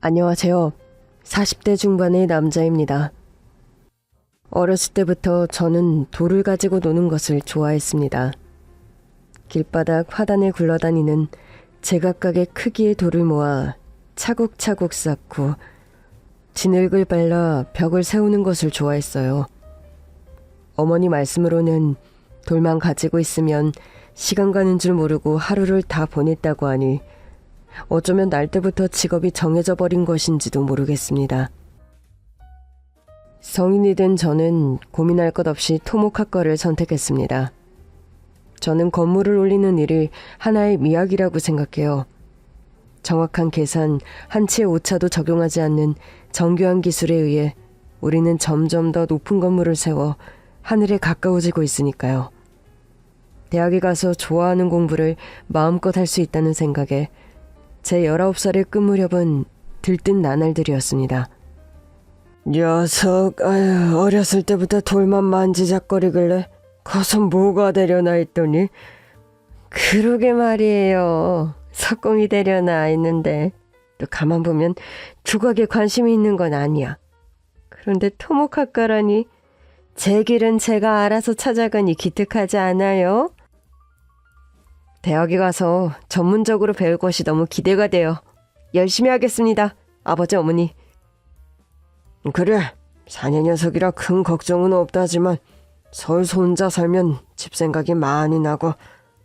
안녕하세요. 40대 중반의 남자입니다. 어렸을 때부터 저는 돌을 가지고 노는 것을 좋아했습니다. 길바닥 화단에 굴러다니는 제각각의 크기의 돌을 모아 차곡차곡 쌓고 진흙을 발라 벽을 세우는 것을 좋아했어요. 어머니 말씀으로는 돌만 가지고 있으면 시간 가는 줄 모르고 하루를 다 보냈다고 하니 어쩌면 날 때부터 직업이 정해져 버린 것인지도 모르겠습니다. 성인이 된 저는 고민할 것 없이 토목학과를 선택했습니다. 저는 건물을 올리는 일이 하나의 미학이라고 생각해요. 정확한 계산, 한치의 오차도 적용하지 않는 정교한 기술에 의해 우리는 점점 더 높은 건물을 세워 하늘에 가까워지고 있으니까요. 대학에 가서 좋아하는 공부를 마음껏 할 수 있다는 생각에 제 19살의 끝 무렵은 들뜬 나날들이었습니다. 녀석, 어렸을 때부터 돌만 만지작거리길래 커서 뭐가 되려나 했더니 그러게 말이에요. 석공이 되려나 했는데 또 가만 보면 두각에 관심이 있는 건 아니야. 그런데 토목학과라니 제 길은 제가 알아서 찾아가니 기특하지 않아요? 대학에 가서 전문적으로 배울 것이 너무 기대가 돼요. 열심히 하겠습니다. 아버지, 어머니. 그래, 사내 녀석이라 큰 걱정은 없다지만 서울서 혼자 살면 집 생각이 많이 나고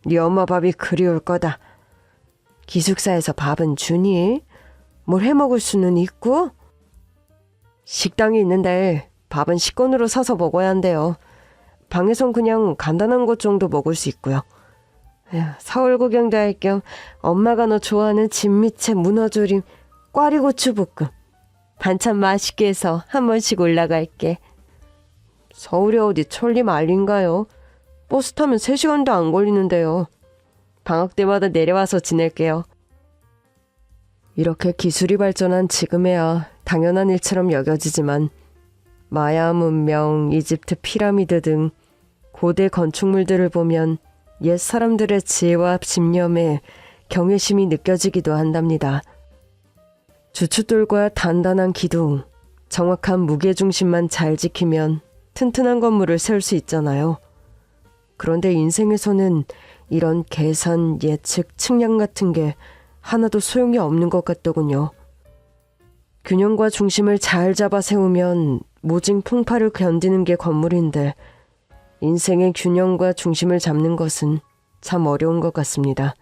네 엄마 밥이 그리울 거다. 기숙사에서 밥은 주니? 뭘 해먹을 수는 있고? 식당이 있는데 밥은 식권으로 사서 먹어야 한대요. 방에선 그냥 간단한 것 정도 먹을 수 있고요. 서울 구경도 할 겸 엄마가 너 좋아하는 진미채 문어조림, 꽈리고추 볶음. 반찬 맛있게 해서 한 번씩 올라갈게. 서울이 어디 천리 말인가요? 버스 타면 3시간도 안 걸리는데요. 방학 때마다 내려와서 지낼게요. 이렇게 기술이 발전한 지금에야 당연한 일처럼 여겨지지만 마야 문명, 이집트 피라미드 등 고대 건축물들을 보면 옛 사람들의 지혜와 집념에 경외심이 느껴지기도 한답니다. 주춧돌과 단단한 기둥, 정확한 무게중심만 잘 지키면 튼튼한 건물을 세울 수 있잖아요. 그런데 인생에서는 이런 계산, 예측, 측량 같은 게 하나도 소용이 없는 것 같더군요. 균형과 중심을 잘 잡아 세우면 모진 풍파를 견디는 게 건물인데 인생의 균형과 중심을 잡는 것은 참 어려운 것 같습니다.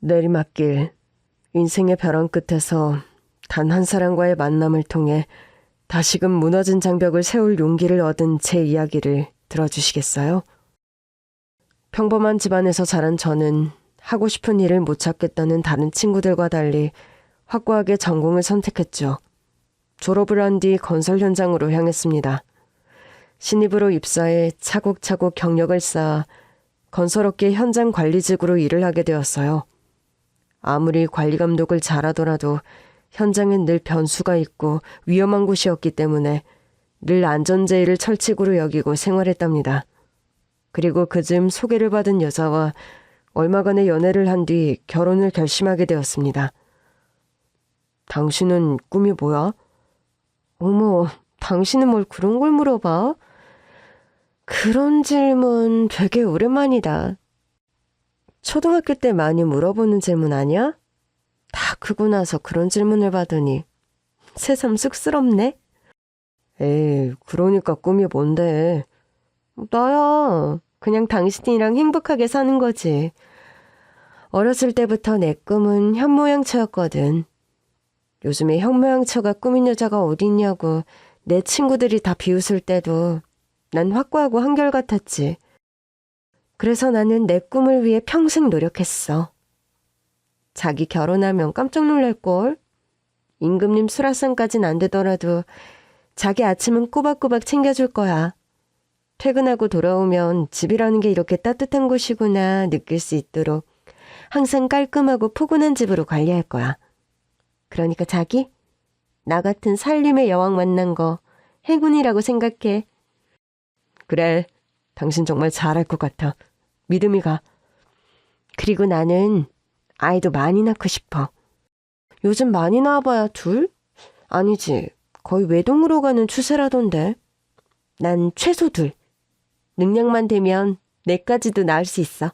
내리막길, 인생의 벼랑 끝에서 단 한 사람과의 만남을 통해 다시금 무너진 장벽을 세울 용기를 얻은 제 이야기를 들어주시겠어요? 평범한 집안에서 자란 저는 하고 싶은 일을 못 찾겠다는 다른 친구들과 달리 확고하게 전공을 선택했죠. 졸업을 한 뒤 건설 현장으로 향했습니다. 신입으로 입사해 차곡차곡 경력을 쌓아 건설업계 현장 관리직으로 일을 하게 되었어요. 아무리 관리 감독을 잘하더라도 현장엔 늘 변수가 있고 위험한 곳이었기 때문에 늘 안전제의를 철칙으로 여기고 생활했답니다. 그리고 그즈음 소개를 받은 여자와 얼마간의 연애를 한 뒤 결혼을 결심하게 되었습니다. 당신은 꿈이 뭐야? 어머, 당신은 뭘 그런 걸 물어봐? 그런 질문 되게 오랜만이다. 초등학교 때 많이 물어보는 질문 아니야? 다 크고 나서 그런 질문을 받으니 새삼 쑥스럽네. 에이, 그러니까 꿈이 뭔데? 나야. 그냥 당신이랑 행복하게 사는 거지. 어렸을 때부터 내 꿈은 현모양처였거든. 요즘에 현모양처가 꿈인 여자가 어딨냐고 내 친구들이 다 비웃을 때도 난 확고하고 한결같았지. 그래서 나는 내 꿈을 위해 평생 노력했어. 자기 결혼하면 깜짝 놀랄걸? 임금님 수라상까진 안 되더라도 자기 아침은 꼬박꼬박 챙겨줄 거야. 퇴근하고 돌아오면 집이라는 게 이렇게 따뜻한 곳이구나 느낄 수 있도록 항상 깔끔하고 포근한 집으로 관리할 거야. 그러니까 자기, 나 같은 살림의 여왕 만난 거 행운이라고 생각해. 그래, 당신 정말 잘할 것 같아. 믿음이 가. 그리고 나는 아이도 많이 낳고 싶어. 요즘 많이 나와봐야 둘? 아니지. 거의 외동으로 가는 추세라던데. 난 최소 둘. 능력만 되면 넷까지도 낳을 수 있어.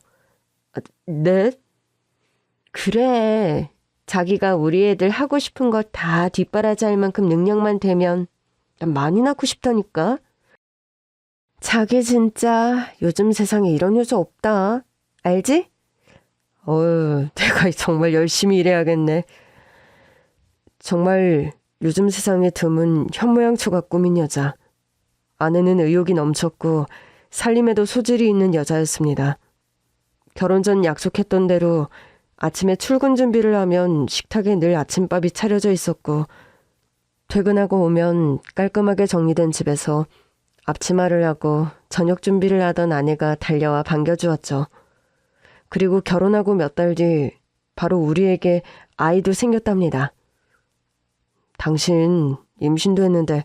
넷? 그래. 자기가 우리 애들 하고 싶은 거 다 뒷바라지할 만큼 능력만 되면 난 많이 낳고 싶다니까. 자기 진짜 요즘 세상에 이런 여자 없다. 알지? 내가 정말 열심히 일해야겠네. 정말 요즘 세상에 드문 현모양처가 꾸민 여자. 아내는 의욕이 넘쳤고 살림에도 소질이 있는 여자였습니다. 결혼 전 약속했던 대로 아침에 출근 준비를 하면 식탁에 늘 아침밥이 차려져 있었고, 퇴근하고 오면 깔끔하게 정리된 집에서 앞치마를 하고 저녁 준비를 하던 아내가 달려와 반겨주었죠. 그리고 결혼하고 몇 달 뒤 바로 우리에게 아이도 생겼답니다. 당신 임신도 했는데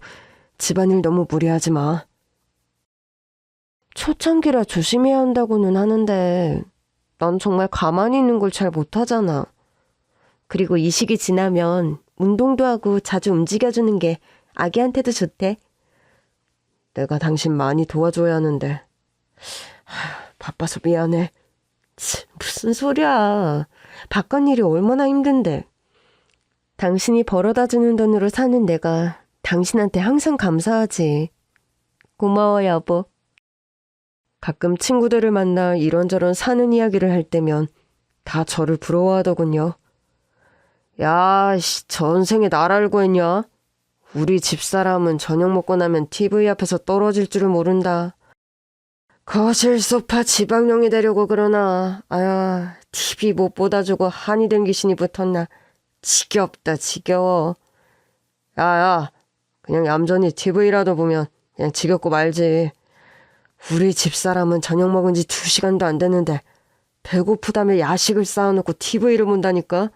집안일 너무 무리하지 마. 초창기라 조심해야 한다고는 하는데 난 정말 가만히 있는 걸 잘 못하잖아. 그리고 이 시기 지나면 운동도 하고 자주 움직여주는 게 아기한테도 좋대. 내가 당신 많이 도와줘야 하는데 바빠서 미안해. 무슨 소리야. 바깥 일이 얼마나 힘든데. 당신이 벌어다 주는 돈으로 사는 내가 당신한테 항상 감사하지. 고마워 여보. 가끔 친구들을 만나 이런저런 사는 이야기를 할 때면 다 저를 부러워하더군요. 야, 전생에 날 알고 했냐? 우리 집사람은 저녁 먹고 나면 TV 앞에서 떨어질 줄을 모른다. 거실 소파 지방령이 되려고 그러나. 아야, TV 못 보다 주고 한이 된 귀신이 붙었나. 지겹다 지겨워. 야야, 그냥 얌전히 TV라도 보면 그냥 지겹고 말지. 우리 집사람은 저녁 먹은 지 2시간도 안 됐는데 배고프다며 야식을 쌓아놓고 TV를 본다니까.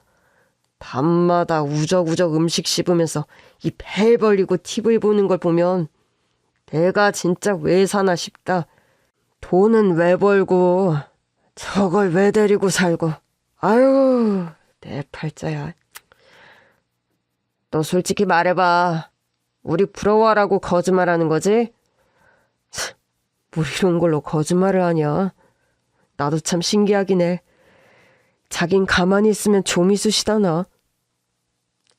밤마다 우적우적 음식 씹으면서 이 배 벌리고 TV 보는 걸 보면 내가 진짜 왜 사나 싶다. 돈은 왜 벌고 저걸 왜 데리고 살고. 아유, 내 팔자야. 너 솔직히 말해봐. 우리 부러워하라고 거짓말하는 거지? 뭘 이런 걸로 거짓말을 하냐. 나도 참 신기하긴 해. 자긴 가만히 있으면 조미수시다나.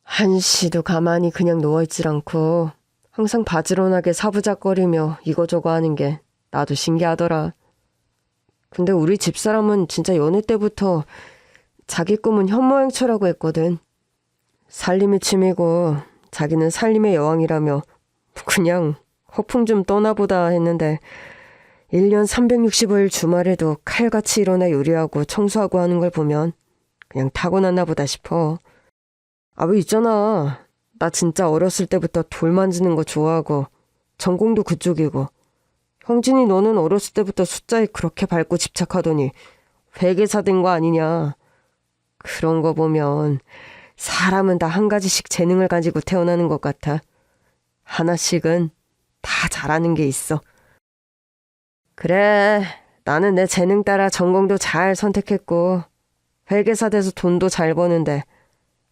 한시도 가만히 그냥 누워있질 않고 항상 바지런하게 사부작거리며 이거저거 하는 게 나도 신기하더라. 근데 우리 집사람은 진짜 연애 때부터 자기 꿈은 현모양처라고 했거든. 살림이 취미고 자기는 살림의 여왕이라며 그냥 허풍 좀 떠나보다 했는데 1년 365일 주말에도 칼같이 일어나 요리하고 청소하고 하는 걸 보면 그냥 타고났나 보다 싶어. 왜 있잖아. 나 진짜 어렸을 때부터 돌 만지는 거 좋아하고 전공도 그쪽이고. 형진이 너는 어렸을 때부터 숫자에 그렇게 밝고 집착하더니 회계사 된 거 아니냐. 그런 거 보면 사람은 다 한 가지씩 재능을 가지고 태어나는 것 같아. 하나씩은 다 잘하는 게 있어. 그래, 나는 내 재능 따라 전공도 잘 선택했고 회계사 돼서 돈도 잘 버는데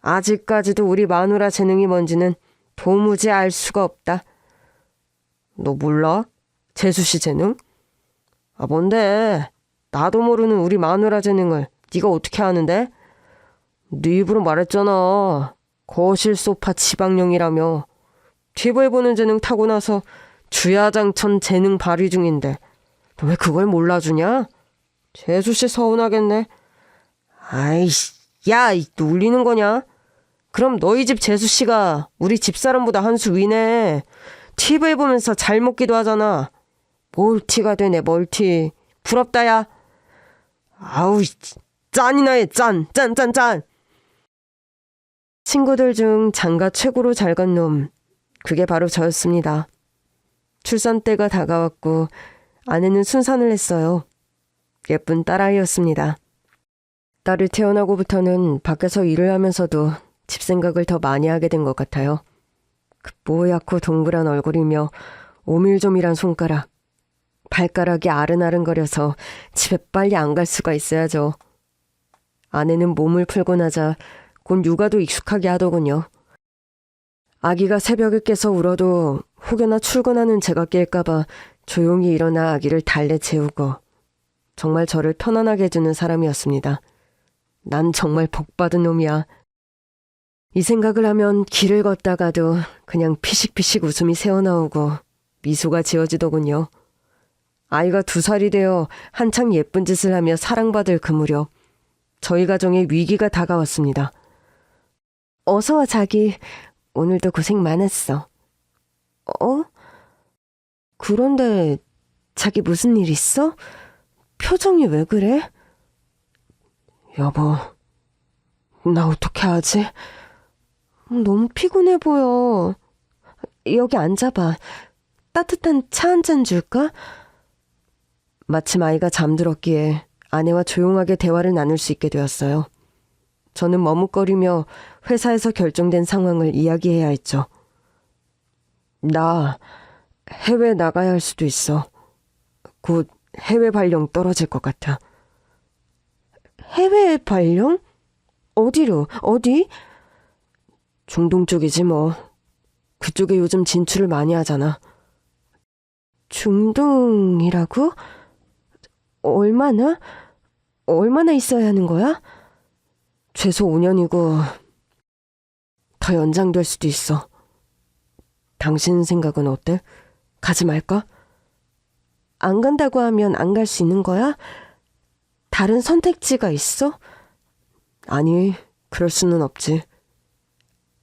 아직까지도 우리 마누라 재능이 뭔지는 도무지 알 수가 없다. 너 몰라? 재수씨 재능? 뭔데? 나도 모르는 우리 마누라 재능을 네가 어떻게 아는데? 네 입으로 말했잖아. 거실 소파 지방령이라며. TV 보는 재능 타고나서 주야장천 재능 발휘 중인데 너 왜 그걸 몰라주냐? 재수씨 서운하겠네. 아이씨, 야, 놀리는 거냐? 그럼 너희 집 재수씨가 우리 집사람보다 한 수 위네. TV 보면서 잘 먹기도 하잖아. 멀티가 되네, 멀티. 부럽다, 야. 아우, 짠이나 해, 짠. 친구들 중 장가 최고로 잘 간 놈, 그게 바로 저였습니다. 출산 때가 다가왔고 아내는 순산을 했어요. 예쁜 딸아이였습니다. 딸이 태어나고부터는 밖에서 일을 하면서도 집 생각을 더 많이 하게 된 것 같아요. 그 뽀얗고 동그란 얼굴이며 오밀조밀한 손가락, 발가락이 아른아른거려서 집에 빨리 안 갈 수가 있어야죠. 아내는 몸을 풀고 나자 곧 육아도 익숙하게 하더군요. 아기가 새벽에 깨서 울어도 혹여나 출근하는 제가 깰까봐 조용히 일어나 아기를 달래 재우고 정말 저를 편안하게 해주는 사람이었습니다. 난 정말 복받은 놈이야. 이 생각을 하면 길을 걷다가도 그냥 피식피식 웃음이 새어나오고 미소가 지어지더군요. 아이가 2살이 되어 한창 예쁜 짓을 하며 사랑받을 그 무렵 저희 가정에 위기가 다가왔습니다. 어서 와 자기. 오늘도 고생 많았어. 어? 그런데 자기 무슨 일 있어? 표정이 왜 그래? 여보, 나 어떻게 하지? 너무 피곤해 보여. 여기 앉아봐. 따뜻한 차 한 잔 줄까? 마침 아이가 잠들었기에 아내와 조용하게 대화를 나눌 수 있게 되었어요. 저는 머뭇거리며 회사에서 결정된 상황을 이야기해야 했죠. 나 해외 나가야 할 수도 있어. 곧 해외 발령 떨어질 것 같아. 해외 발령? 어디로? 어디? 중동 쪽이지 뭐. 그쪽에 요즘 진출을 많이 하잖아. 중동이라고? 얼마나? 얼마나 있어야 하는 거야? 최소 5년이고 더 연장될 수도 있어. 당신 생각은 어때? 가지 말까? 안 간다고 하면 안 갈 수 있는 거야? 다른 선택지가 있어? 아니, 그럴 수는 없지.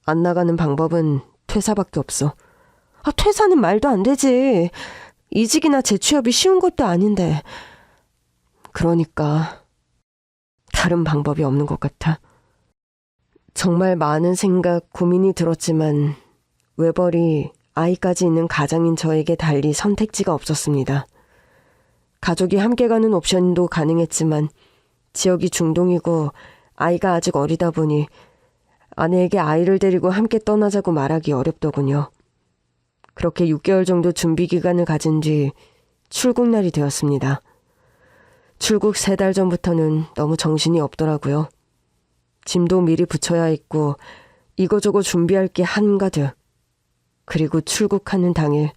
안 나가는 방법은 퇴사밖에 없어. 퇴사는 말도 안 되지. 이직이나 재취업이 쉬운 것도 아닌데. 그러니까 다른 방법이 없는 것 같아. 정말 많은 생각, 고민이 들었지만 외벌이 아이까지 있는 가장인 저에게 달리 선택지가 없었습니다. 가족이 함께 가는 옵션도 가능했지만 지역이 중동이고 아이가 아직 어리다 보니 아내에게 아이를 데리고 함께 떠나자고 말하기 어렵더군요. 그렇게 6개월 정도 준비 기간을 가진 뒤 출국 날이 되었습니다. 출국 3달 전부터는 너무 정신이 없더라고요. 짐도 미리 붙여야 했고 이거저거 준비할 게 한가득. 그리고 출국하는 당일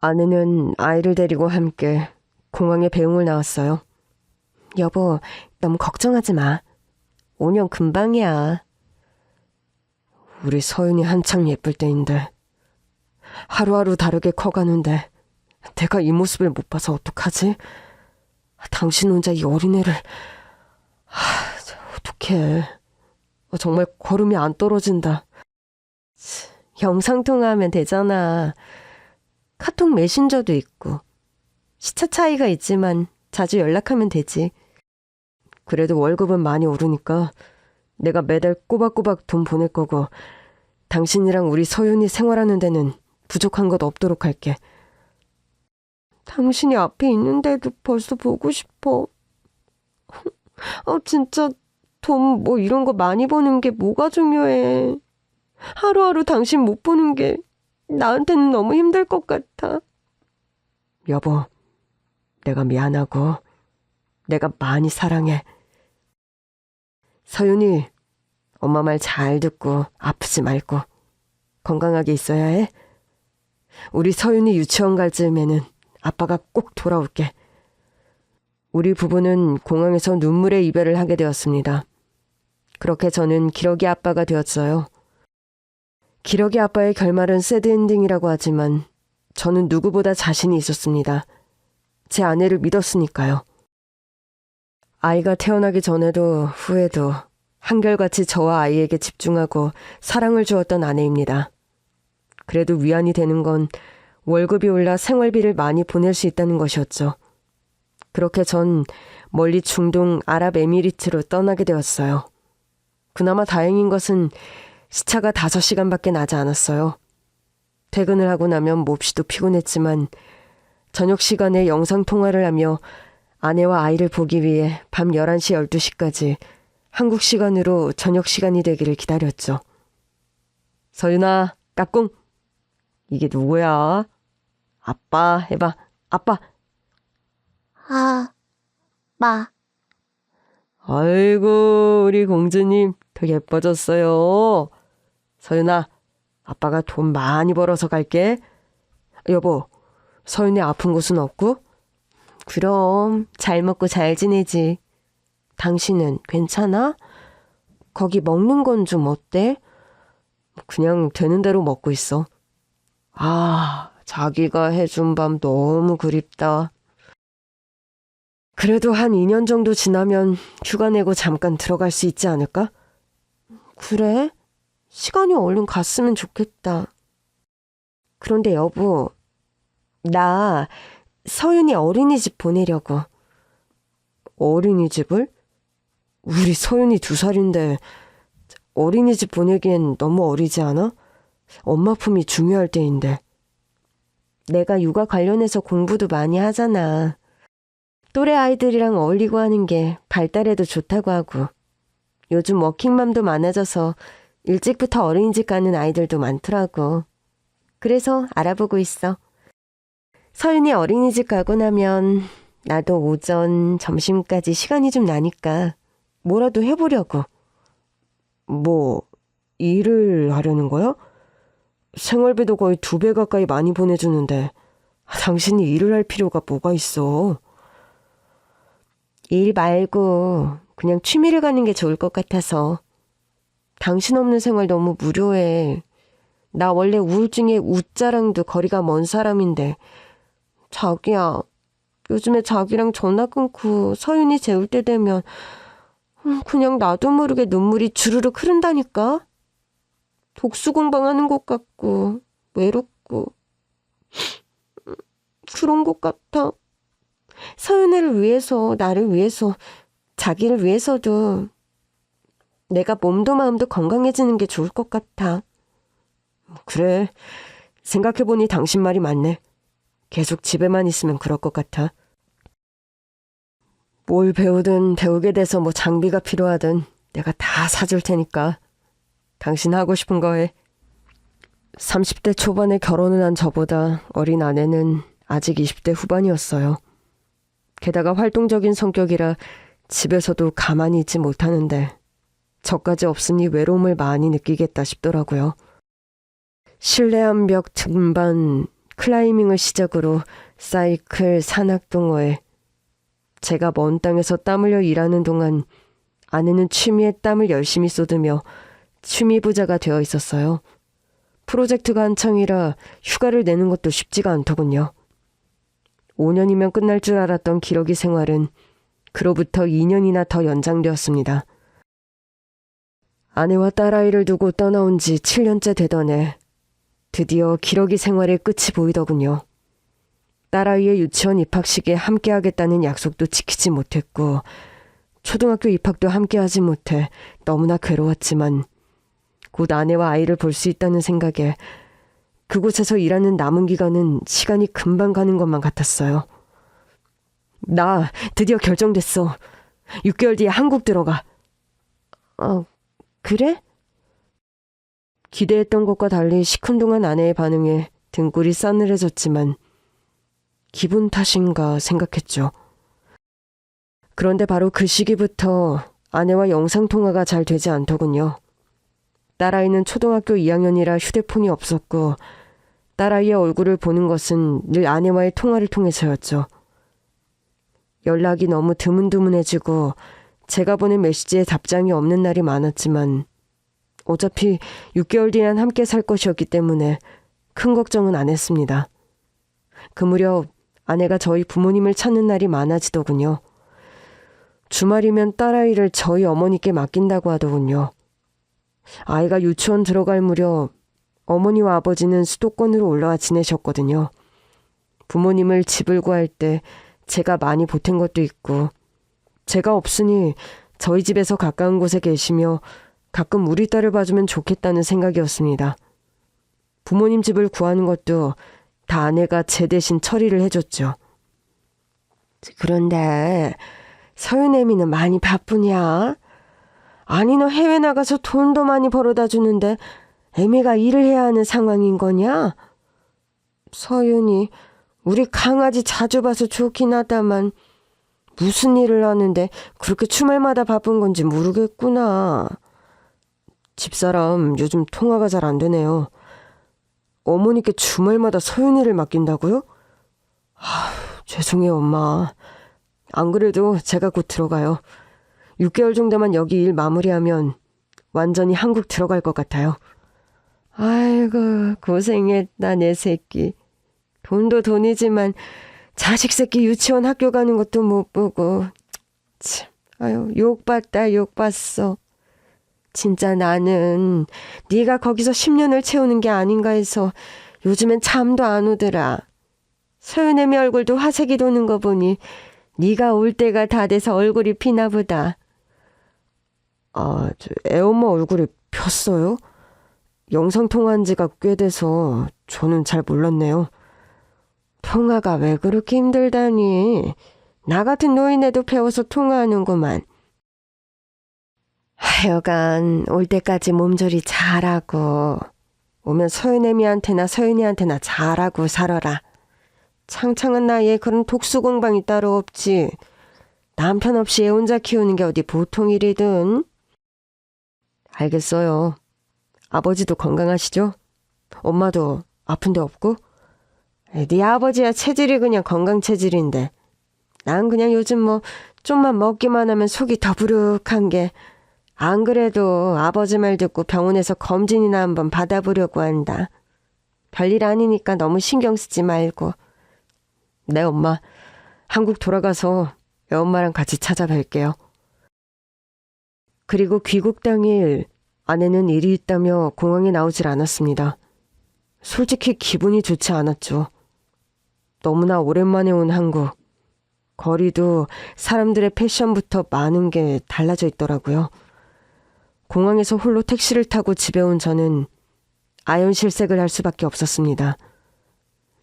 아내는 아이를 데리고 함께 공항에 배웅을 나왔어요. 여보, 너무 걱정하지 마. 5년 금방이야. 우리 서윤이 한창 예쁠 때인데 하루하루 다르게 커가는데 내가 이 모습을 못 봐서 어떡하지? 당신 혼자 이 어린애를 어떡해. 정말 걸음이 안 떨어진다. 영상통화하면 되잖아. 카톡 메신저도 있고 시차 차이가 있지만 자주 연락하면 되지. 그래도 월급은 많이 오르니까 내가 매달 꼬박꼬박 돈 보낼 거고 당신이랑 우리 서윤이 생활하는 데는 부족한 것 없도록 할게. 당신이 앞에 있는데도 벌써 보고 싶어. 진짜 돈 뭐 이런 거 많이 버는 게 뭐가 중요해. 하루하루 당신 못 보는 게 나한테는 너무 힘들 것 같아. 여보, 내가 미안하고 내가 많이 사랑해. 서윤이, 엄마 말 잘 듣고 아프지 말고 건강하게 있어야 해. 우리 서윤이 유치원 갈 즈음에는 아빠가 꼭 돌아올게. 우리 부부는 공항에서 눈물의 이별을 하게 되었습니다. 그렇게 저는 기러기 아빠가 되었어요. 기러기 아빠의 결말은 새드엔딩이라고 하지만 저는 누구보다 자신이 있었습니다. 제 아내를 믿었으니까요. 아이가 태어나기 전에도 후에도 한결같이 저와 아이에게 집중하고 사랑을 주었던 아내입니다. 그래도 위안이 되는 건 월급이 올라 생활비를 많이 보낼 수 있다는 것이었죠. 그렇게 전 멀리 중동 아랍에미리트로 떠나게 되었어요. 그나마 다행인 것은 시차가 5시간밖에 나지 않았어요. 퇴근을 하고 나면 몹시도 피곤했지만 저녁 시간에 영상통화를 하며 아내와 아이를 보기 위해 밤 11시, 12시까지 한국 시간으로 저녁 시간이 되기를 기다렸죠. 서윤아, 까꿍. 이게 누구야? 아빠 해봐. 아빠. 아빠. 아이고, 우리 공주님 더 예뻐졌어요. 서윤아, 아빠가 돈 많이 벌어서 갈게. 여보, 서윤이 아픈 곳은 없고? 그럼 잘 먹고 잘 지내지. 당신은 괜찮아? 거기 먹는 건 좀 어때? 그냥 되는 대로 먹고 있어. 아, 자기가 해준 밥 너무 그립다. 그래도 한 2년 정도 지나면 휴가 내고 잠깐 들어갈 수 있지 않을까? 그래? 시간이 얼른 갔으면 좋겠다. 그런데 여보, 나 서윤이 어린이집 보내려고. 어린이집을? 우리 서윤이 2살인데 어린이집 보내기엔 너무 어리지 않아? 엄마 품이 중요할 때인데. 내가 육아 관련해서 공부도 많이 하잖아. 또래 아이들이랑 어울리고 하는 게 발달에도 좋다고 하고. 요즘 워킹맘도 많아져서 일찍부터 어린이집 가는 아이들도 많더라고. 그래서 알아보고 있어. 서윤이 어린이집 가고 나면 나도 오전, 점심까지 시간이 좀 나니까 뭐라도 해보려고. 뭐, 일을 하려는 거야? 생활비도 거의 2배 가까이 많이 보내주는데 당신이 일을 할 필요가 뭐가 있어? 일 말고 그냥 취미를 가는 게 좋을 것 같아서. 당신 없는 생활 너무 무료해. 나 원래 우울증에 우자랑도 거리가 먼 사람인데. 자기야, 요즘에 자기랑 전화 끊고 서윤이 재울 때 되면 그냥 나도 모르게 눈물이 주르륵 흐른다니까. 독수공방하는 것 같고 외롭고 그런 것 같아. 서윤이를 위해서, 나를 위해서, 자기를 위해서도 내가 몸도 마음도 건강해지는 게 좋을 것 같아. 그래, 생각해보니 당신 말이 맞네. 계속 집에만 있으면 그럴 것 같아. 뭘 배우든 배우게 돼서 뭐 장비가 필요하든 내가 다 사줄 테니까 당신 하고 싶은 거 해. 30대 초반에 결혼을 한 저보다 어린 아내는 아직 20대 후반이었어요. 게다가 활동적인 성격이라 집에서도 가만히 있지 못하는데 저까지 없으니 외로움을 많이 느끼겠다 싶더라고요. 실내 암벽 등반, 클라이밍을 시작으로 사이클, 산악동호회. 제가 먼 땅에서 땀 흘려 일하는 동안 아내는 취미에 땀을 열심히 쏟으며 취미 부자가 되어 있었어요. 프로젝트가 한창이라 휴가를 내는 것도 쉽지가 않더군요. 5년이면 끝날 줄 알았던 기러기 생활은 그로부터 2년이나 더 연장되었습니다. 아내와 딸아이를 두고 떠나온 지 7년째 되던 해 드디어 기러기 생활의 끝이 보이더군요. 딸아이의 유치원 입학식에 함께하겠다는 약속도 지키지 못했고 초등학교 입학도 함께하지 못해 너무나 괴로웠지만 곧 아내와 아이를 볼 수 있다는 생각에 그곳에서 일하는 남은 기간은 시간이 금방 가는 것만 같았어요. 나 드디어 결정됐어. 6개월 뒤에 한국 들어가. 그래? 기대했던 것과 달리 시큰둥한 아내의 반응에 등골이 싸늘해졌지만 기분 탓인가 생각했죠. 그런데 바로 그 시기부터 아내와 영상통화가 잘 되지 않더군요. 딸아이는 초등학교 2학년이라 휴대폰이 없었고 딸아이의 얼굴을 보는 것은 늘 아내와의 통화를 통해서였죠. 연락이 너무 드문드문해지고 제가 보낸 메시지에 답장이 없는 날이 많았지만 어차피 6개월 뒤엔 함께 살 것이었기 때문에 큰 걱정은 안 했습니다. 그 무렵 아내가 저희 부모님을 찾는 날이 많아지더군요. 주말이면 딸아이를 저희 어머니께 맡긴다고 하더군요. 아이가 유치원 들어갈 무렵 어머니와 아버지는 수도권으로 올라와 지내셨거든요. 부모님을 집을 구할 때 제가 많이 보탠 것도 있고 제가 없으니 저희 집에서 가까운 곳에 계시며 가끔 우리 딸을 봐주면 좋겠다는 생각이었습니다. 부모님 집을 구하는 것도 다 아내가 제 대신 처리를 해줬죠. 그런데 서윤애미는 많이 바쁘냐? 아니 너 해외 나가서 돈도 많이 벌어다 주는데 애미가 일을 해야 하는 상황인 거냐? 서윤이 우리 강아지 자주 봐서 좋긴 하다만 무슨 일을 하는데 그렇게 주말마다 바쁜 건지 모르겠구나. 집사람 요즘 통화가 잘 안 되네요. 어머니께 주말마다 서윤이를 맡긴다고요? 죄송해요, 엄마. 안 그래도 제가 곧 들어가요. 6개월 정도만 여기 일 마무리하면 완전히 한국 들어갈 것 같아요. 아이고, 고생했다, 내 새끼. 돈도 돈이지만 자식 새끼 유치원 학교 가는 것도 못 보고. 참, 아유, 욕봤다, 욕봤어. 진짜 나는 네가 거기서 10년을 채우는 게 아닌가 해서 요즘엔 잠도 안 오더라. 서윤애미 얼굴도 화색이 도는 거 보니 네가 올 때가 다 돼서 얼굴이 피나 보다. 애엄마 얼굴이 폈어요? 영상통화한 지가 꽤 돼서 저는 잘 몰랐네요. 통화가 왜 그렇게 힘들다니. 나 같은 노인네도 배워서 통화하는구만. 하여간 올 때까지 몸조리 잘하고 오면 서윤애미한테나 서윤이한테나 잘하고 살아라. 창창한 나이에 그런 독수공방이 따로 없지. 남편 없이 애 혼자 키우는 게 어디 보통 일이든. 알겠어요. 아버지도 건강하시죠? 엄마도 아픈 데 없고? 네 아버지야 체질이 그냥 건강 체질인데 난 그냥 요즘 뭐 좀만 먹기만 하면 속이 더부룩한 게 안 그래도 아버지 말 듣고 병원에서 검진이나 한번 받아보려고 한다. 별일 아니니까 너무 신경 쓰지 말고. 네 엄마, 한국 돌아가서 애 엄마랑 같이 찾아뵐게요. 그리고 귀국 당일 아내는 일이 있다며 공항에 나오질 않았습니다. 솔직히 기분이 좋지 않았죠. 너무나 오랜만에 온 한국. 거리도 사람들의 패션부터 많은 게 달라져 있더라고요. 공항에서 홀로 택시를 타고 집에 온 저는 아연실색을 할 수밖에 없었습니다.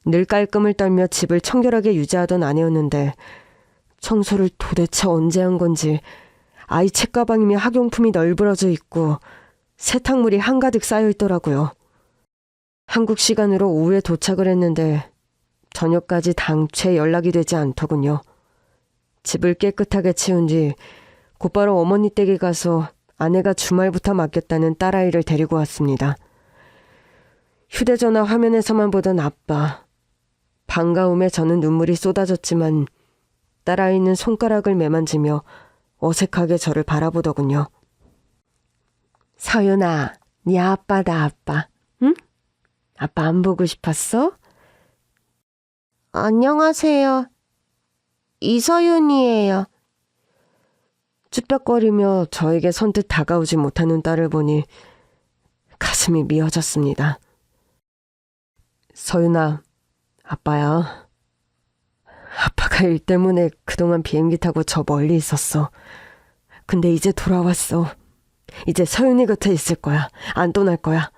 늘 깔끔을 떨며 집을 청결하게 유지하던 아내였는데 청소를 도대체 언제 한 건지 아이 책가방이며 학용품이 널브러져 있고 세탁물이 한가득 쌓여 있더라고요. 한국 시간으로 오후에 도착을 했는데 저녁까지 당최 연락이 되지 않더군요. 집을 깨끗하게 치운 뒤 곧바로 어머니 댁에 가서 아내가 주말부터 맡겼다는 딸아이를 데리고 왔습니다. 휴대전화 화면에서만 보던 아빠. 반가움에 저는 눈물이 쏟아졌지만 딸아이는 손가락을 매만지며 어색하게 저를 바라보더군요. 서윤아, 네 아빠다 아빠. 응? 아빠 안 보고 싶었어? 안녕하세요. 이서윤이에요. 쭈뼛거리며 저에게 선뜻 다가오지 못하는 딸을 보니 가슴이 미어졌습니다. 서윤아, 아빠야. 아빠가 일 때문에 그동안 비행기 타고 저 멀리 있었어. 근데 이제 돌아왔어. 이제 서윤이 곁에 있을 거야. 안 떠날 거야.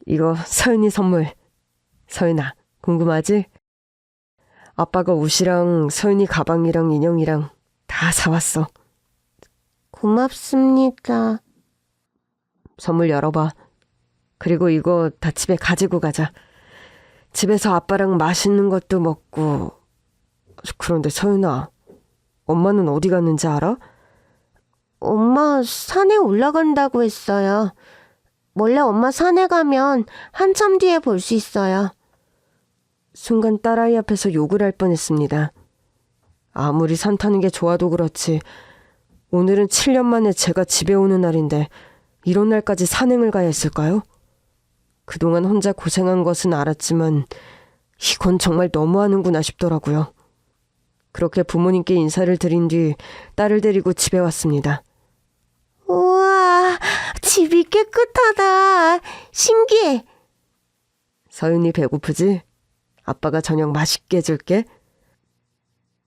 이거 서윤이 선물. 서윤아, 궁금하지? 아빠가 옷이랑 서윤이 가방이랑 인형이랑 다 사왔어. 고맙습니다. 선물 열어봐. 그리고 이거 다 집에 가지고 가자. 집에서 아빠랑 맛있는 것도 먹고. 그런데 서윤아, 엄마는 어디 갔는지 알아? 엄마 산에 올라간다고 했어요. 원래 엄마 산에 가면 한참 뒤에 볼 수 있어요. 순간 딸아이 앞에서 욕을 할 뻔했습니다. 아무리 산 타는 게 좋아도 그렇지 오늘은 7년 만에 제가 집에 오는 날인데 이런 날까지 산행을 가야 했을까요? 그동안 혼자 고생한 것은 알았지만 이건 정말 너무하는구나 싶더라고요. 그렇게 부모님께 인사를 드린 뒤 딸을 데리고 집에 왔습니다. 우와, 집이 깨끗하다. 신기해. 서윤이 배고프지? 아빠가 저녁 맛있게 해줄게.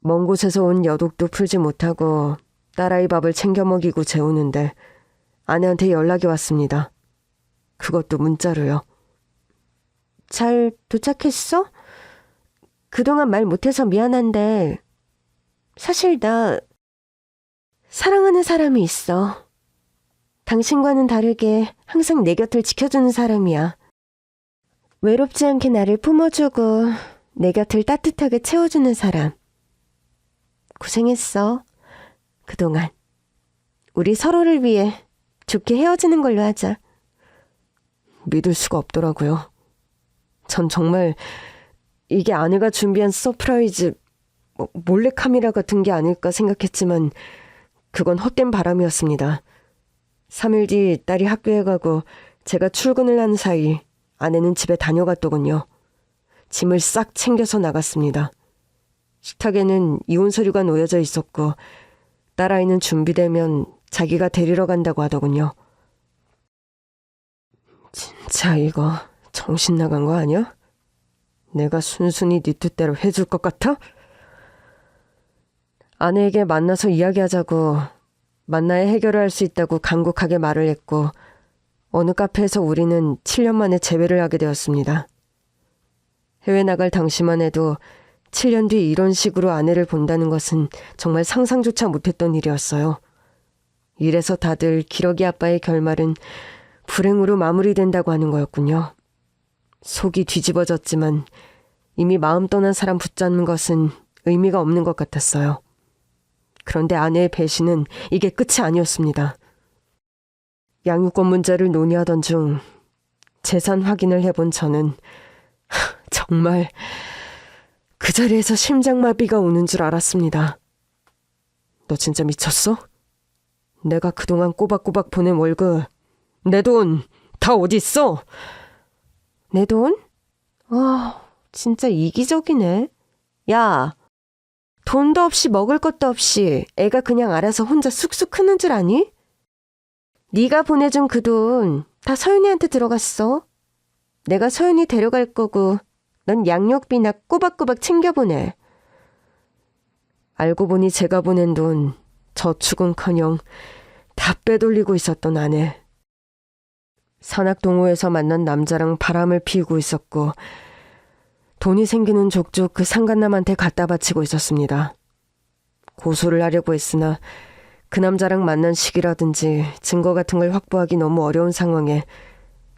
먼 곳에서 온 여독도 풀지 못하고 딸아이 밥을 챙겨 먹이고 재우는데 아내한테 연락이 왔습니다. 그것도 문자로요. 잘 도착했어? 그동안 말 못해서 미안한데 사실 나 사랑하는 사람이 있어. 당신과는 다르게 항상 내 곁을 지켜주는 사람이야. 외롭지 않게 나를 품어주고 내 곁을 따뜻하게 채워주는 사람. 고생했어. 그동안. 우리 서로를 위해 좋게 헤어지는 걸로 하자. 믿을 수가 없더라고요. 전 정말 이게 아내가 준비한 서프라이즈, 몰래카메라 같은 게 아닐까 생각했지만 그건 헛된 바람이었습니다. 3일 뒤 딸이 학교에 가고 제가 출근을 한 사이 아내는 집에 다녀갔더군요. 짐을 싹 챙겨서 나갔습니다. 식탁에는 이혼 서류가 놓여져 있었고 딸아이는 준비되면 자기가 데리러 간다고 하더군요. 진짜 이거 정신 나간 거 아니야? 내가 순순히 네 뜻대로 해줄 것 같아? 아내에게 만나서 이야기하자고 만나야 해결을 할 수 있다고 간곡하게 말을 했고 어느 카페에서 우리는 7년 만에 재회를 하게 되었습니다. 해외 나갈 당시만 해도 7년 뒤 이런 식으로 아내를 본다는 것은 정말 상상조차 못했던 일이었어요. 이래서 다들 기러기 아빠의 결말은 불행으로 마무리된다고 하는 거였군요. 속이 뒤집어졌지만 이미 마음 떠난 사람 붙잡는 것은 의미가 없는 것 같았어요. 그런데 아내의 배신은 이게 끝이 아니었습니다. 양육권 문제를 논의하던 중 재산 확인을 해본 저는 정말 그 자리에서 심장마비가 오는 줄 알았습니다. 너 진짜 미쳤어? 내가 그동안 꼬박꼬박 보낸 월급, 내 돈 다 어디 있어? 내 돈? 진짜 이기적이네. 야, 돈도 없이 먹을 것도 없이 애가 그냥 알아서 혼자 쑥쑥 크는 줄 아니? 네가 보내준 그 돈 다 서윤이한테 들어갔어. 내가 서윤이 데려갈 거고 넌 양육비나 꼬박꼬박 챙겨보내. 알고 보니 제가 보낸 돈 저축은커녕 다 빼돌리고 있었던 아내. 산악동호회에서 만난 남자랑 바람을 피우고 있었고 돈이 생기는 족족 그 상간남한테 갖다 바치고 있었습니다. 고소를 하려고 했으나 그 남자랑 만난 시기라든지 증거 같은 걸 확보하기 너무 어려운 상황에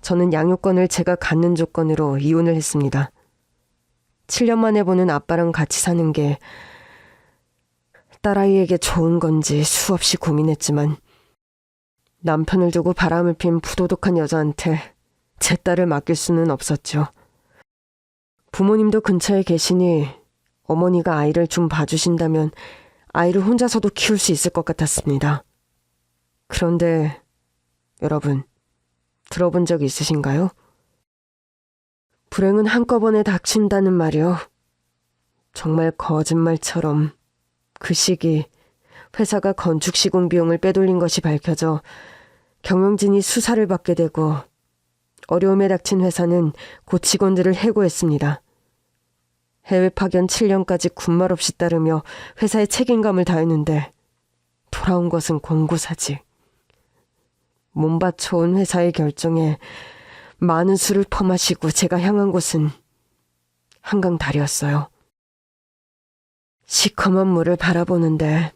저는 양육권을 제가 갖는 조건으로 이혼을 했습니다. 7년 만에 보는 아빠랑 같이 사는 게 딸아이에게 좋은 건지 수없이 고민했지만 남편을 두고 바람을 핀 부도덕한 여자한테 제 딸을 맡길 수는 없었죠. 부모님도 근처에 계시니 어머니가 아이를 좀 봐주신다면 아이를 혼자서도 키울 수 있을 것 같았습니다. 그런데 여러분, 들어본 적 있으신가요? 불행은 한꺼번에 닥친다는 말이요. 정말 거짓말처럼 그 시기 회사가 건축 시공 비용을 빼돌린 것이 밝혀져 경영진이 수사를 받게 되고 어려움에 닥친 회사는 곧 직원들을 해고했습니다. 해외 파견 7년까지 군말 없이 따르며 회사의 책임감을 다했는데 돌아온 것은 공고사직. 몸 바쳐온 회사의 결정에 많은 술을 퍼마시고 제가 향한 곳은 한강 다리였어요. 시커먼 물을 바라보는데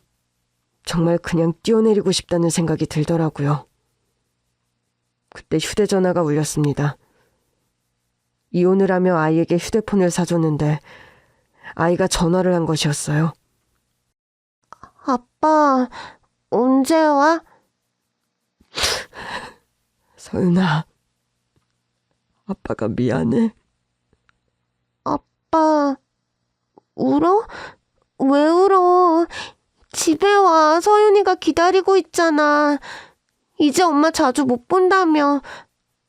정말 그냥 뛰어내리고 싶다는 생각이 들더라고요. 그때 휴대전화가 울렸습니다. 이혼을 하며 아이에게 휴대폰을 사줬는데 아이가 전화를 한 것이었어요. 아빠, 언제 와? 서윤아, 아빠가 미안해. 아빠, 울어? 왜 울어? 집에 와, 서윤이가 기다리고 있잖아. 이제 엄마 자주 못 본다며.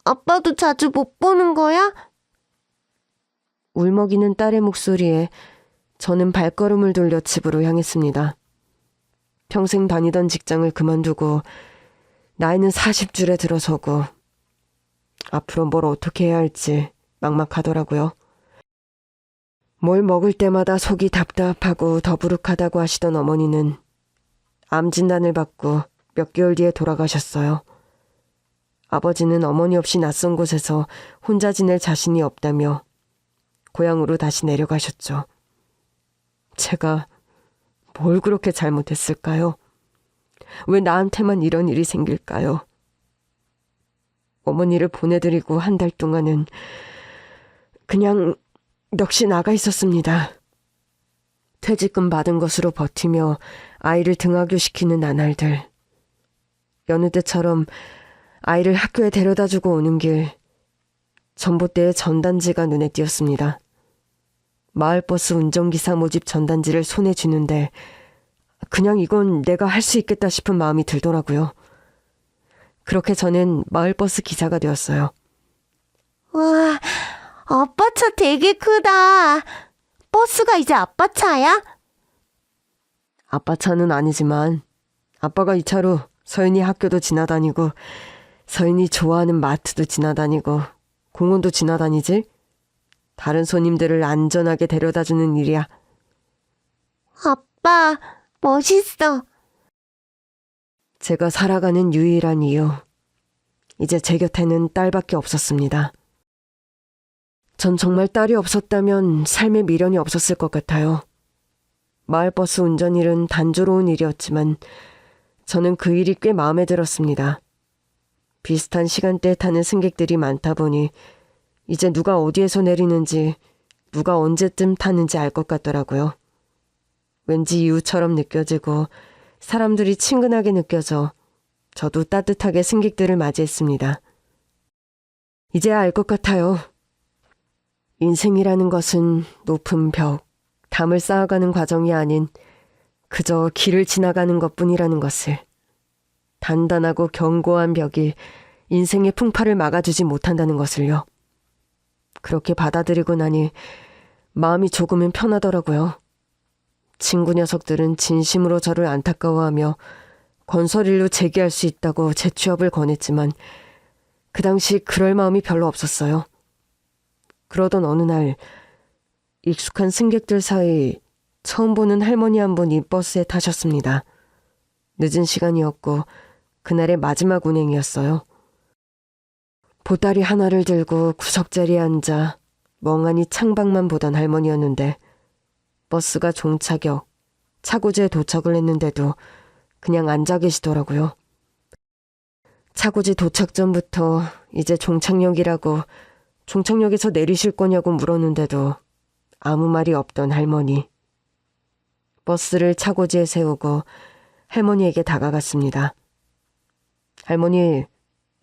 아빠도 자주 못 보는 거야? 울먹이는 딸의 목소리에 저는 발걸음을 돌려 집으로 향했습니다. 평생 다니던 직장을 그만두고 나이는 40줄에 들어서고 앞으로 뭘 어떻게 해야 할지 막막하더라고요. 뭘 먹을 때마다 속이 답답하고 더부룩하다고 하시던 어머니는 암 진단을 받고 몇 개월 뒤에 돌아가셨어요. 아버지는 어머니 없이 낯선 곳에서 혼자 지낼 자신이 없다며 고향으로 다시 내려가셨죠. 제가 뭘 그렇게 잘못했을까요? 왜 나한테만 이런 일이 생길까요? 어머니를 보내드리고 한 달 동안은 그냥 넋이 나가 있었습니다. 퇴직금 받은 것으로 버티며 아이를 등하교시키는 나날들. 여느 때처럼 아이를 학교에 데려다주고 오는 길, 전봇대의 전단지가 눈에 띄었습니다. 마을버스 운전기사 모집 전단지를 손에 쥐는데 그냥 이건 내가 할 수 있겠다 싶은 마음이 들더라고요. 그렇게 저는 마을버스 기사가 되었어요. 와, 아빠 차 되게 크다. 버스가 이제 아빠 차야? 아빠 차는 아니지만 아빠가 이 차로 서윤이 학교도 지나다니고 서윤이 좋아하는 마트도 지나다니고 공원도 지나다니지? 다른 손님들을 안전하게 데려다주는 일이야. 아빠, 멋있어. 제가 살아가는 유일한 이유. 이제 제 곁에는 딸밖에 없었습니다. 전 정말 딸이 없었다면 삶에 미련이 없었을 것 같아요. 마을버스 운전일은 단조로운 일이었지만 저는 그 일이 꽤 마음에 들었습니다. 비슷한 시간대에 타는 승객들이 많다 보니 이제 누가 어디에서 내리는지, 누가 언제쯤 타는지 알 것 같더라고요. 왠지 이웃처럼 느껴지고 사람들이 친근하게 느껴져 저도 따뜻하게 승객들을 맞이했습니다. 이제야 알 것 같아요. 인생이라는 것은 높은 벽, 담을 쌓아가는 과정이 아닌 그저 길을 지나가는 것뿐이라는 것을. 단단하고 견고한 벽이 인생의 풍파를 막아주지 못한다는 것을요. 그렇게 받아들이고 나니 마음이 조금은 편하더라고요. 친구 녀석들은 진심으로 저를 안타까워하며 건설일로 재기할 수 있다고 재취업을 권했지만 그 당시 그럴 마음이 별로 없었어요. 그러던 어느 날 익숙한 승객들 사이 처음 보는 할머니 한 분이 버스에 타셨습니다. 늦은 시간이었고 그날의 마지막 운행이었어요. 보따리 하나를 들고 구석자리에 앉아 멍하니 창밖만 보던 할머니였는데 버스가 종착역, 차고지에 도착을 했는데도 그냥 앉아 계시더라고요. 차고지 도착 전부터 이제 종착역이라고 종착역에서 내리실 거냐고 물었는데도 아무 말이 없던 할머니. 버스를 차고지에 세우고 할머니에게 다가갔습니다. 할머니,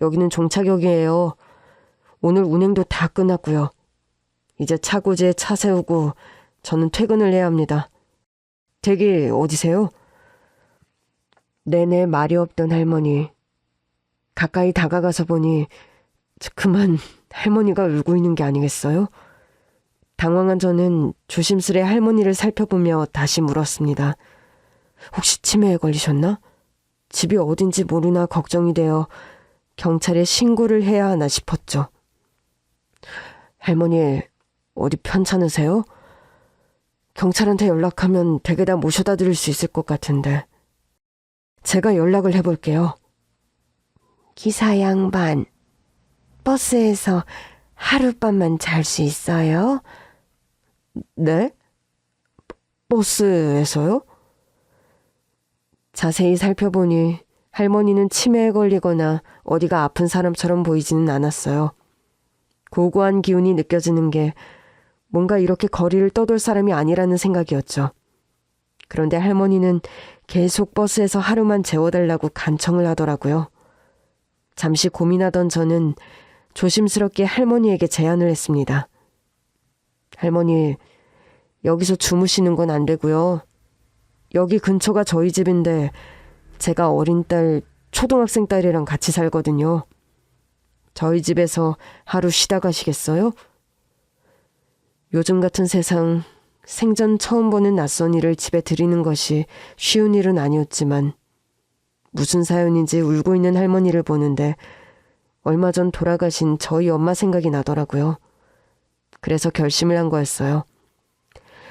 여기는 종착역이에요. 오늘 운행도 다 끝났고요. 이제 차고지에 차 세우고 저는 퇴근을 해야 합니다. 댁이 어디세요? 내내 말이 없던 할머니. 가까이 다가가서 보니 그만 할머니가 울고 있는 게 아니겠어요? 당황한 저는 조심스레 할머니를 살펴보며 다시 물었습니다. 혹시 치매에 걸리셨나? 집이 어딘지 모르나 걱정이 되어 경찰에 신고를 해야 하나 싶었죠. 할머니, 어디 편찮으세요? 경찰한테 연락하면 댁에다 모셔다 드릴 수 있을 것 같은데. 제가 연락을 해볼게요. 기사 양반, 버스에서 하룻밤만 잘 수 있어요? 네? 버스에서요? 자세히 살펴보니 할머니는 치매에 걸리거나 어디가 아픈 사람처럼 보이지는 않았어요. 고고한 기운이 느껴지는 게 뭔가 이렇게 거리를 떠돌 사람이 아니라는 생각이었죠. 그런데 할머니는 계속 버스에서 하루만 재워달라고 간청을 하더라고요. 잠시 고민하던 저는 조심스럽게 할머니에게 제안을 했습니다. 할머니, 여기서 주무시는 건 안 되고요. 여기 근처가 저희 집인데 제가 어린 딸, 초등학생 딸이랑 같이 살거든요. 저희 집에서 하루 쉬다 가시겠어요? 요즘 같은 세상, 생전 처음 보는 낯선 일을 집에 들이는 것이 쉬운 일은 아니었지만 무슨 사연인지 울고 있는 할머니를 보는데 얼마 전 돌아가신 저희 엄마 생각이 나더라고요. 그래서 결심을 한 거였어요.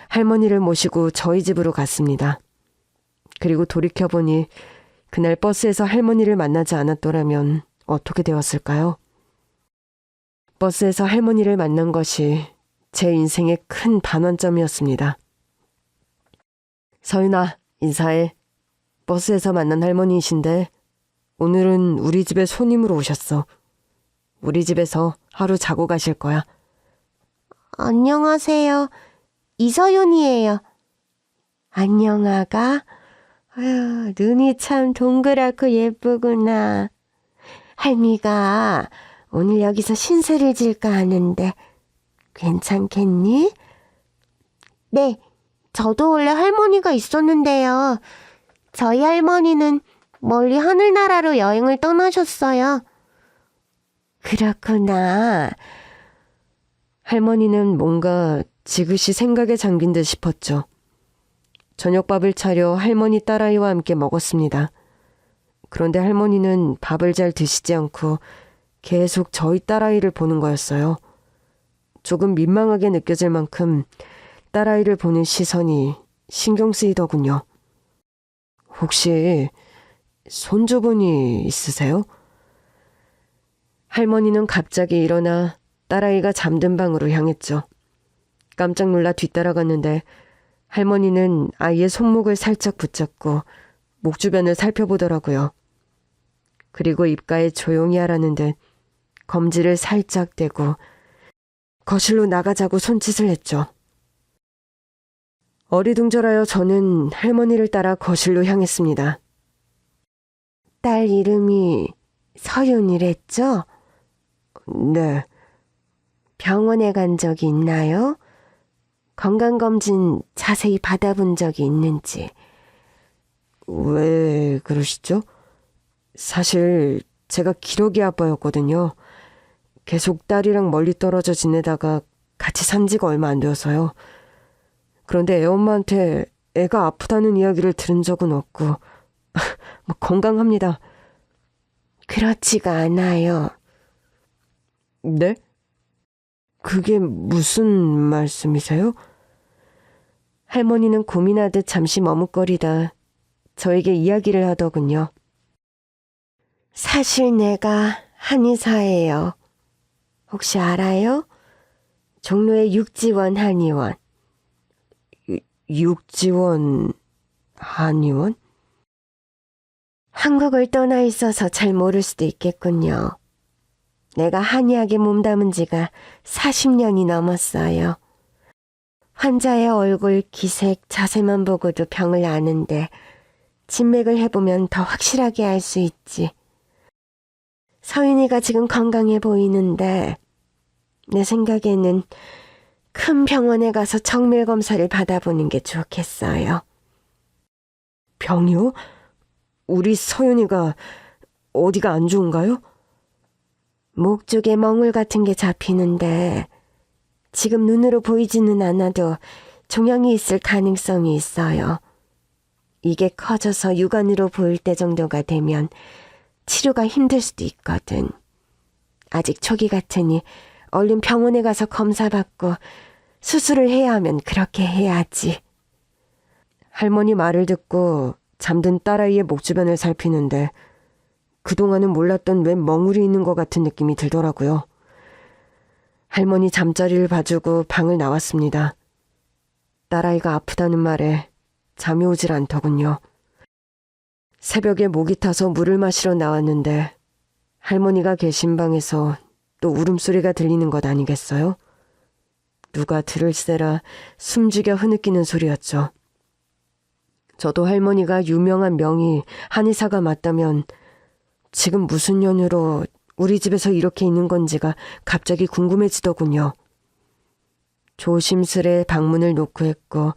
할머니를 모시고 저희 집으로 갔습니다. 그리고 돌이켜보니 그날 버스에서 할머니를 만나지 않았더라면 어떻게 되었을까요? 버스에서 할머니를 만난 것이 제 인생의 큰 반환점이었습니다. 서윤아, 인사해. 버스에서 만난 할머니이신데 오늘은 우리 집에 손님으로 오셨어. 우리 집에서 하루 자고 가실 거야. 안녕하세요. 이서윤이에요. 안녕, 아가. 아유, 눈이 참 동그랗고 예쁘구나. 할미가 오늘 여기서 신세를 질까 하는데 괜찮겠니? 네, 저도 원래 할머니가 있었는데요. 저희 할머니는 멀리 하늘나라로 여행을 떠나셨어요. 그렇구나. 할머니는 뭔가 지그시 생각에 잠긴 듯 싶었죠. 저녁밥을 차려 할머니 딸아이와 함께 먹었습니다. 그런데 할머니는 밥을 잘 드시지 않고 계속 저희 딸아이를 보는 거였어요. 조금 민망하게 느껴질 만큼 딸아이를 보는 시선이 신경 쓰이더군요. 혹시 손주분이 있으세요? 할머니는 갑자기 일어나 딸아이가 잠든 방으로 향했죠. 깜짝 놀라 뒤따라갔는데 할머니는 아이의 손목을 살짝 붙잡고 목 주변을 살펴보더라고요. 그리고 입가에 조용히 하라는 듯 검지를 살짝 대고 거실로 나가자고 손짓을 했죠. 어리둥절하여 저는 할머니를 따라 거실로 향했습니다. 딸 이름이 서윤이랬죠? 네, 병원에 간 적이 있나요? 건강검진 자세히 받아본 적이 있는지. 왜 그러시죠? 사실 제가 기러기 아빠였거든요. 계속 딸이랑 멀리 떨어져 지내다가 같이 산 지가 얼마 안 되어서요. 그런데 애엄마한테 애가 아프다는 이야기를 들은 적은 없고 뭐 건강합니다. 그렇지가 않아요. 네? 그게 무슨 말씀이세요? 할머니는 고민하듯 잠시 머뭇거리다 저에게 이야기를 하더군요. 사실 내가 한의사예요. 혹시 알아요? 종로의 육지원 한의원. 육지원 한의원? 한국을 떠나 있어서 잘 모를 수도 있겠군요. 내가 한의학에 몸담은 지가 40년이 넘었어요. 환자의 얼굴, 기색, 자세만 보고도 병을 아는데 진맥을 해보면 더 확실하게 알 수 있지. 서윤이가 지금 건강해 보이는데 내 생각에는 큰 병원에 가서 정밀 검사를 받아보는 게 좋겠어요. 병이요? 우리 서윤이가 어디가 안 좋은가요? 목 쪽에 멍울 같은 게 잡히는데 지금 눈으로 보이지는 않아도 종양이 있을 가능성이 있어요. 이게 커져서 육안으로 보일 때 정도가 되면 치료가 힘들 수도 있거든. 아직 초기 같으니 얼른 병원에 가서 검사받고 수술을 해야 하면 그렇게 해야지. 할머니 말을 듣고 잠든 딸아이의 목 주변을 살피는데 그동안은 몰랐던 웬 멍울이 있는 것 같은 느낌이 들더라고요. 할머니 잠자리를 봐주고 방을 나왔습니다. 딸아이가 아프다는 말에 잠이 오질 않더군요. 새벽에 목이 타서 물을 마시러 나왔는데 할머니가 계신 방에서 또 울음소리가 들리는 것 아니겠어요? 누가 들을세라 숨죽여 흐느끼는 소리였죠. 저도 할머니가 유명한 명의 한의사가 맞다면 지금 무슨 연유로 우리 집에서 이렇게 있는 건지가 갑자기 궁금해지더군요. 조심스레 방문을 노크했고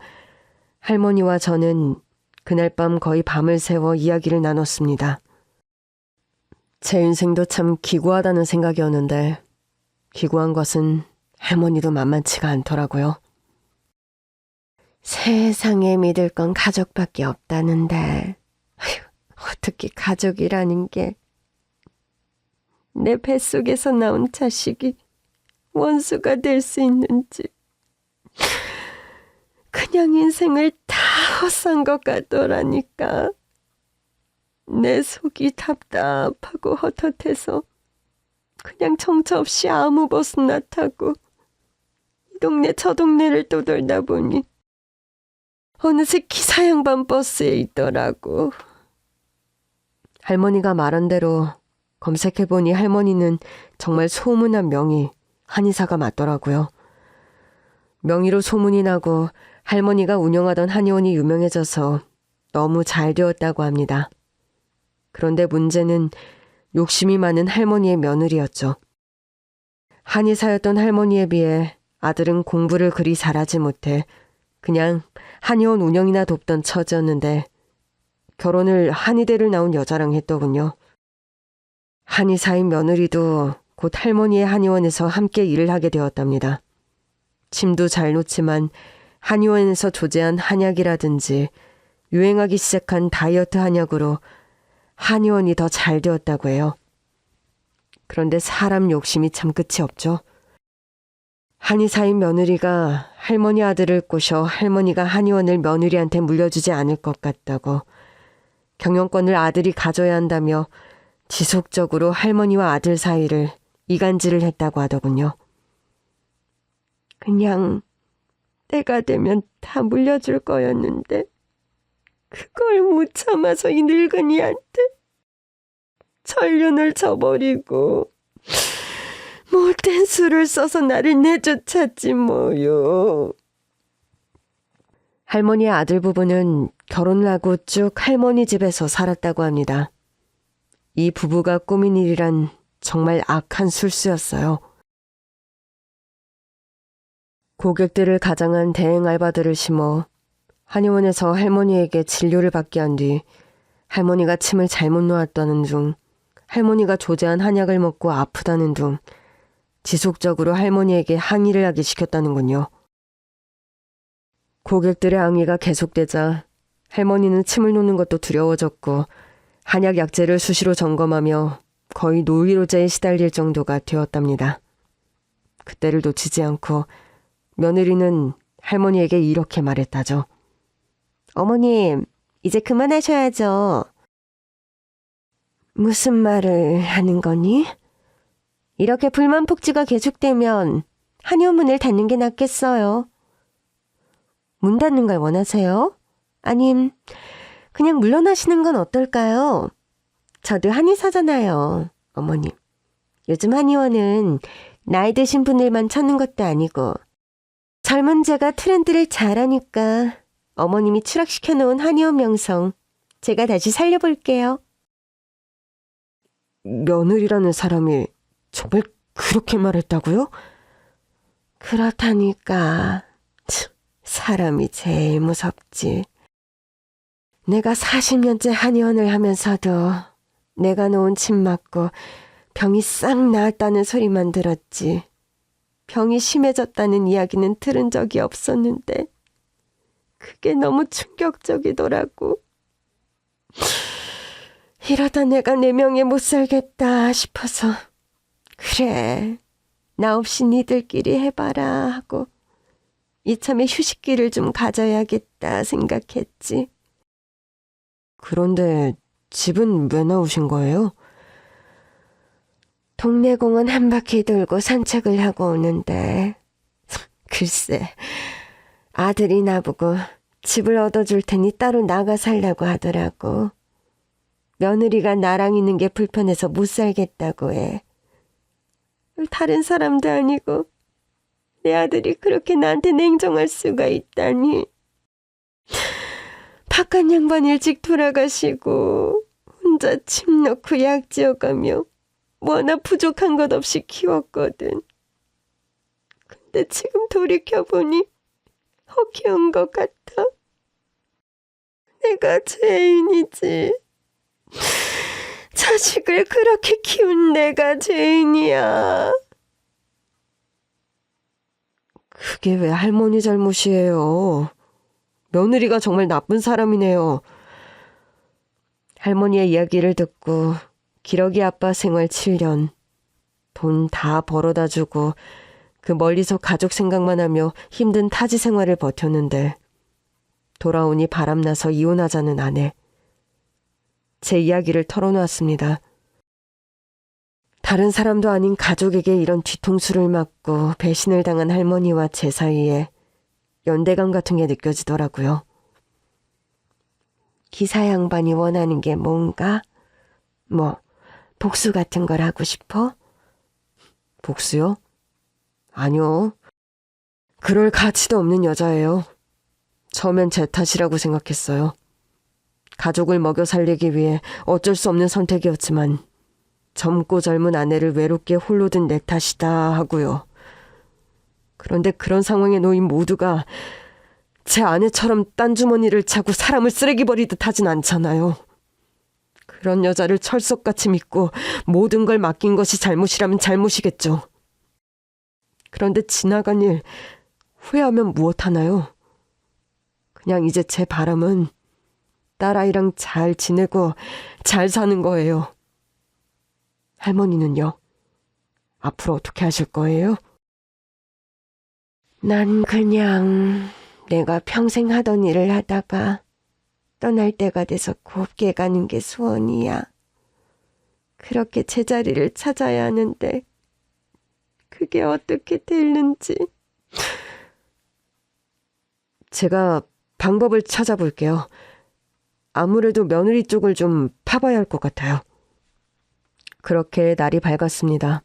할머니와 저는 그날 밤 거의 밤을 새워 이야기를 나눴습니다. 제 인생도 참 기구하다는 생각이었는데 기구한 것은 할머니도 만만치가 않더라고요. 세상에 믿을 건 가족밖에 없다는데 어떻게 가족이라는 게 내 뱃속에서 나온 자식이 원수가 될 수 있는지 그냥 인생을 다 헛산 것 같더라니까. 내 속이 답답하고 헛헛해서 그냥 정처 없이 아무 버스나 타고 이 동네 저 동네를 떠돌다 보니 어느새 기사 양반 버스에 있더라고. 할머니가 말한 대로 검색해보니 할머니는 정말 소문난 명의 한의사가 맞더라고요. 명의로 소문이 나고 할머니가 운영하던 한의원이 유명해져서 너무 잘 되었다고 합니다. 그런데 문제는 욕심이 많은 할머니의 며느리였죠. 한의사였던 할머니에 비해 아들은 공부를 그리 잘하지 못해 그냥 한의원 운영이나 돕던 처지였는데 결혼을 한의대를 나온 여자랑 했더군요. 한의사인 며느리도 곧 할머니의 한의원에서 함께 일을 하게 되었답니다. 침도 잘 놓지만 한의원에서 조제한 한약이라든지 유행하기 시작한 다이어트 한약으로 한의원이 더 잘 되었다고 해요. 그런데 사람 욕심이 참 끝이 없죠. 한의사인 며느리가 할머니 아들을 꼬셔 할머니가 한의원을 며느리한테 물려주지 않을 것 같다고 경영권을 아들이 가져야 한다며 지속적으로 할머니와 아들 사이를 이간질을 했다고 하더군요. 그냥 때가 되면 다 물려줄 거였는데 그걸 못 참아서 이 늙은이한테 전륜을 쳐버리고 못된 수를 써서 나를 내쫓았지 뭐요. 할머니의 아들 부부는 결혼을 하고 쭉 할머니 집에서 살았다고 합니다. 이 부부가 꾸민 일이란 정말 악한 술수였어요. 고객들을 가장한 대행 알바들을 심어 한의원에서 할머니에게 진료를 받게 한 뒤 할머니가 침을 잘못 놓았다는 둥, 할머니가 조제한 한약을 먹고 아프다는 둥, 지속적으로 할머니에게 항의를 하기 시켰다는군요. 고객들의 항의가 계속되자 할머니는 침을 놓는 것도 두려워졌고 한약 약재를 수시로 점검하며 거의 노이로제에 시달릴 정도가 되었답니다. 그때를 놓치지 않고 며느리는 할머니에게 이렇게 말했다죠. 어머님, 이제 그만하셔야죠. 무슨 말을 하는 거니? 이렇게 불만 폭주가 계속되면 한의원 문을 닫는 게 낫겠어요. 문 닫는 걸 원하세요? 아님 그냥 물러나시는 건 어떨까요? 저도 한의사잖아요, 어머님. 요즘 한의원은 나이 드신 분들만 찾는 것도 아니고 젊은 제가 트렌드를 잘 아니까 어머님이 추락시켜놓은 한의원 명성 제가 다시 살려볼게요. 며느리라는 사람이 정말 그렇게 말했다고요? 그렇다니까. 사람이 제일 무섭지. 내가 40년째 한의원을 하면서도 내가 놓은 침 맞고 병이 싹 나았다는 소리만 들었지. 병이 심해졌다는 이야기는 들은 적이 없었는데 그게 너무 충격적이더라고. 이러다 내가 내 명예 못 살겠다 싶어서 그래, 나 없이 니들끼리 해봐라 하고 이참에 휴식기를 좀 가져야겠다 생각했지. 그런데 집은 왜 나오신 거예요? 동네 공원 한 바퀴 돌고 산책을 하고 오는데 글쎄, 아들이 나보고 집을 얻어줄 테니 따로 나가 살라고 하더라고. 며느리가 나랑 있는 게 불편해서 못 살겠다고 해. 다른 사람도 아니고 내 아들이 그렇게 나한테 냉정할 수가 있다니. 바깥 양반 일찍 돌아가시고 혼자 침 넣고 약 지어가며 뭐 하나 부족한 것 없이 키웠거든. 근데 지금 돌이켜보니 허기운 것 같아. 내가 죄인이지. 자식을 그렇게 키운 내가 죄인이야. 그게 왜 할머니 잘못이에요. 며느리가 정말 나쁜 사람이네요. 할머니의 이야기를 듣고 기러기 아빠 생활 7년, 돈 다 벌어다 주고 그 멀리서 가족 생각만 하며 힘든 타지 생활을 버텼는데 돌아오니 바람나서 이혼하자는 아내. 제 이야기를 털어놓았습니다. 다른 사람도 아닌 가족에게 이런 뒤통수를 맞고 배신을 당한 할머니와 제 사이에 연대감 같은 게 느껴지더라고요. 기사 양반이 원하는 게 뭔가? 뭐 복수 같은 걸 하고 싶어? 복수요? 아니요. 그럴 가치도 없는 여자예요. 처음엔 제 탓이라고 생각했어요. 가족을 먹여 살리기 위해 어쩔 수 없는 선택이었지만 젊고 젊은 아내를 외롭게 홀로 둔 내 탓이다 하고요. 그런데 그런 상황에 놓인 모두가 제 아내처럼 딴 주머니를 차고 사람을 쓰레기 버리듯 하진 않잖아요. 그런 여자를 철석같이 믿고 모든 걸 맡긴 것이 잘못이라면 잘못이겠죠. 그런데 지나간 일 후회하면 무엇하나요? 그냥 이제 제 바람은 딸아이랑 잘 지내고 잘 사는 거예요. 할머니는요? 앞으로 어떻게 하실 거예요? 난 그냥 내가 평생 하던 일을 하다가 떠날 때가 돼서 곱게 가는 게 소원이야. 그렇게 제자리를 찾아야 하는데 그게 어떻게 되는지. 제가 방법을 찾아볼게요. 아무래도 며느리 쪽을 좀 파봐야 할 것 같아요. 그렇게 날이 밝았습니다.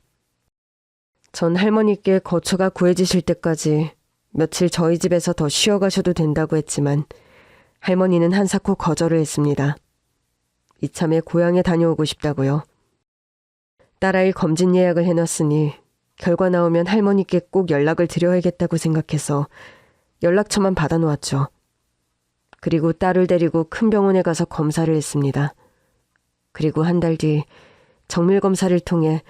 전 할머니께 거처가 구해지실 때까지 며칠 저희 집에서 더 쉬어가셔도 된다고 했지만 할머니는 한사코 거절을 했습니다. 이참에 고향에 다녀오고 싶다고요. 딸아이 검진 예약을 해놨으니 결과 나오면 할머니께 꼭 연락을 드려야겠다고 생각해서 연락처만 받아놓았죠. 그리고 딸을 데리고 큰 병원에 가서 검사를 했습니다. 그리고 한 달 뒤 정밀 검사를 통해